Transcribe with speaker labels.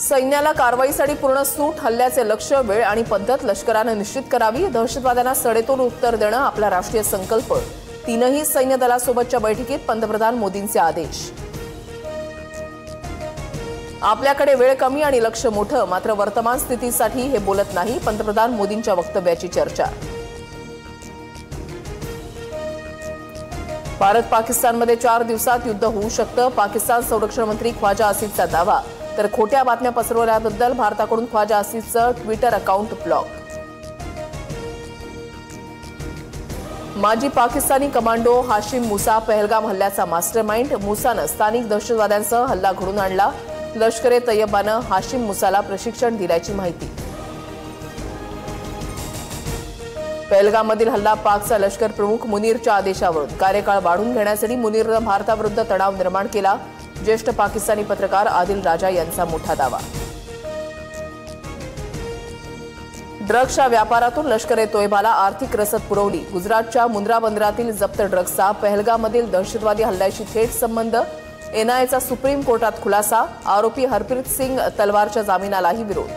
Speaker 1: सैन्याला कारवाईसाठी पूर्ण सूट, हल्ल्याचे लक्ष्य, वेळ आणि पद्धत लष्कराने निश्चित करावी. दहशतवाद्यांना सडेतोड उत्तर देणं आपला राष्ट्रीय संकल्प. तीनही सैन्य दलासोबतच्या बैठकीत पंतप्रधान मोदींचे आदेश. आपल्याकडे वेळ कमी आणि लक्ष्य मोठं, मात्र वर्तमान स्थितीसाठी हे बोलत नाही. पंतप्रधान मोदींच्या वक्तव्याची चर्चा. भारत पाकिस्तानमध्ये 4 दिवसात युद्ध होऊ शकतं. पाकिस्तान संरक्षण मंत्री ख्वाजा आसिफचा दावा. तर खोट्या बातम्या पसरवल्याबद्दल भारताकडून ख्वाजा आसिफचं ट्विटर अकाउंट ब्लॉक. माजी पाकिस्तानी कमांडो हाशिम मुसा पहलगाम हल्ल्याचा मास्टरमाइंड. मुसानं स्थानिक दहशतवाद्यांसह हल्ला घडवून आणला. लष्कर ए तय्यबानं हाशिम मुसाला प्रशिक्षण दिल्याची माहिती. पहलगाममधील हल्ला पाकचा लष्कर प्रमुख मुनीरच्या आदेशावरून. कार्यकाळ वाढवून घेण्यासाठी मुनीरनं भारताविरुद्ध तणाव निर्माण केला. ज्येष्ठ पाकिस्तानी पत्रकार आदिल राजा यांचा मोठा दावा. ड्रग्सच्या व्यापारातून लष्कर ए तोयबाला आर्थिक रसद पुरवली. गुजरातच्या मुंद्रा बंदरातील जप्त ड्रग्सचा पहलगाममधील दहशतवादी हल्ल्याशी थेट संबंध. एनआयएचा सुप्रीम कोर्टात खुलासा. आरोपी हरप्रीत सिंग तलवारच्या जामिनालाही विरोध.